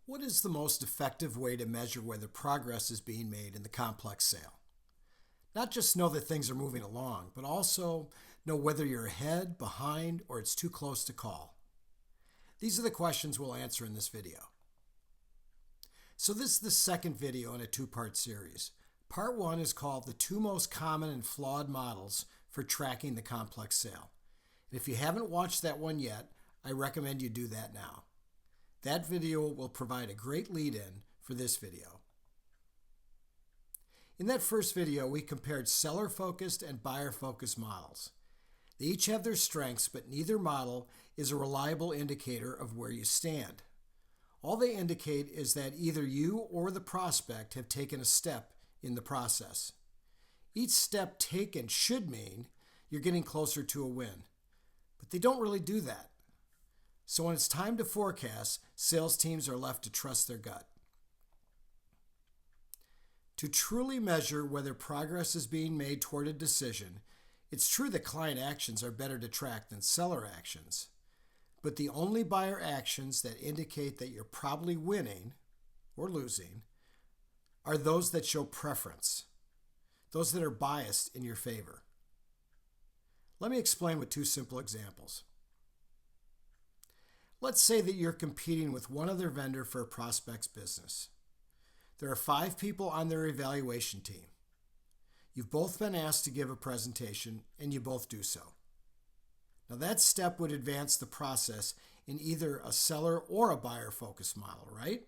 What is the most effective way to measure whether progress is being made in the complex sale? Not just know that things are moving along, but also know whether you're ahead, behind, or it's too close to call. These are the questions we'll answer in this video. So this is the second video in a two-part series. Part one is called the two most common and flawed models for tracking the complex sale. And if you haven't watched that one yet, I recommend you do that now. That video will provide a great lead-in for this video. In that first video, we compared seller-focused and buyer-focused models. They each have their strengths, but neither model is a reliable indicator of where you stand. All they indicate is that either you or the prospect have taken a step in the process. Each step taken should mean you're getting closer to a win, but they don't really do that. So when it's time to forecast, sales teams are left to trust their gut. To truly measure whether progress is being made toward a decision, it's true that client actions are better to track than seller actions, but the only buyer actions that indicate that you're probably winning or losing are those that show preference, those that are biased in your favor. Let me explain with two simple examples. Let's say that you're competing with one other vendor for a prospect's business. There are 5 people on their evaluation team. You've both been asked to give a presentation, and you both do so. Now that step would advance the process in either a seller or a buyer-focused model, right?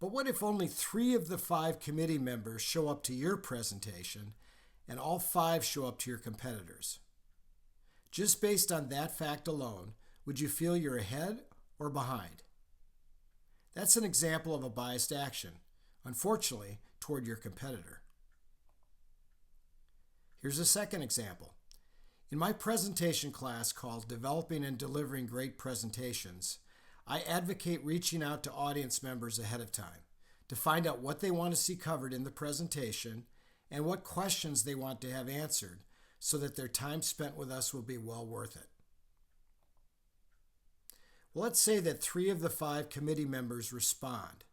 But what if only 3 of the 5 committee members show up to your presentation and all 5 show up to your competitors? Just based on that fact alone, would you feel you're ahead or behind? That's an example of a biased action, unfortunately, toward your competitor. Here's a second example. In my presentation class called Developing and Delivering Great Presentations, I advocate reaching out to audience members ahead of time to find out what they want to see covered in the presentation and what questions they want to have answered so that their time spent with us will be well worth it. Well, let's say that 3 of the 5 committee members respond,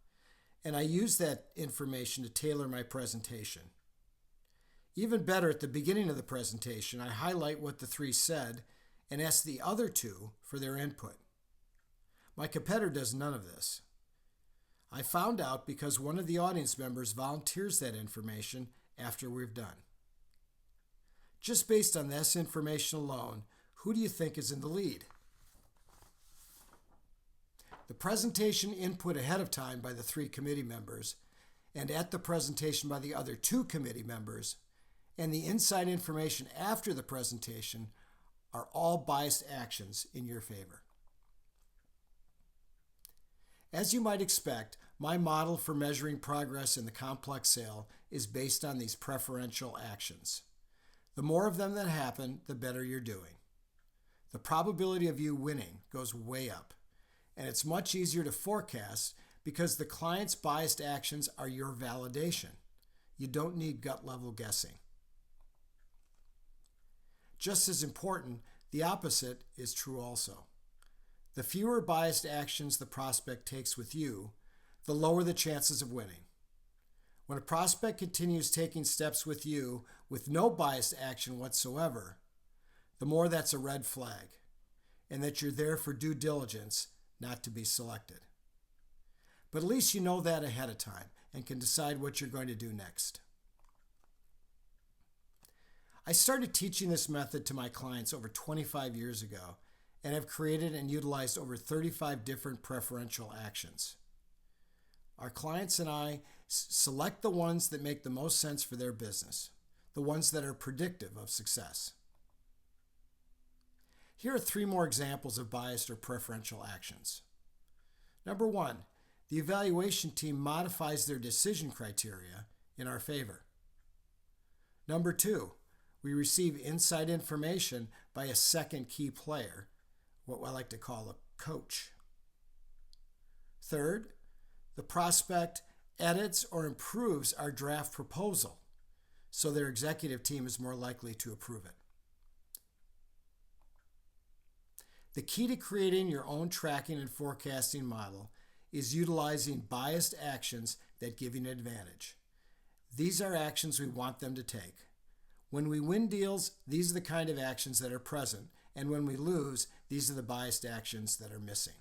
and I use that information to tailor my presentation. Even better, at the beginning of the presentation, I highlight what the 3 said and ask the other 2 for their input. My competitor does none of this. I found out because one of the audience members volunteers that information after we've done. Just based on this information alone, who do you think is in the lead? The presentation input ahead of time by the 3 committee members and at the presentation by the other 2 committee members and the inside information after the presentation are all biased actions in your favor. As you might expect, my model for measuring progress in the complex sale is based on these preferential actions. The more of them that happen, the better you're doing. The probability of you winning goes way up, and it's much easier to forecast because the client's biased actions are your validation. You don't need gut-level guessing. Just as important, the opposite is true also. The fewer biased actions the prospect takes with you, the lower the chances of winning. When a prospect continues taking steps with you with no biased action whatsoever, the more that's a red flag, and that you're there for due diligence, not to be selected. But at least you know that ahead of time and can decide what you're going to do next. I started teaching this method to my clients over 25 years ago and have created and utilized over 35 different preferential actions. Our clients and I select the ones that make the most sense for their business, the ones that are predictive of success. Here are 3 more examples of biased or preferential actions. Number 1, the evaluation team modifies their decision criteria in our favor. Number 2, we receive inside information by a second key player, what I like to call a coach. Third, the prospect edits or improves our draft proposal, so their executive team is more likely to approve it. The key to creating your own tracking and forecasting model is utilizing biased actions that give you an advantage. These are actions we want them to take. When we win deals, these are the kind of actions that are present, and when we lose, these are the biased actions that are missing.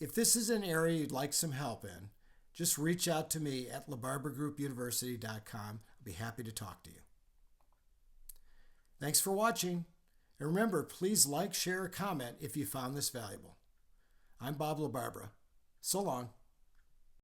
If this is an area you'd like some help in, just reach out to me at labarbergroupuniversity.com. I'll be happy to talk to you. Thanks for watching. And remember, please like, share, or comment if you found this valuable. I'm Bob LaBarbera. So long.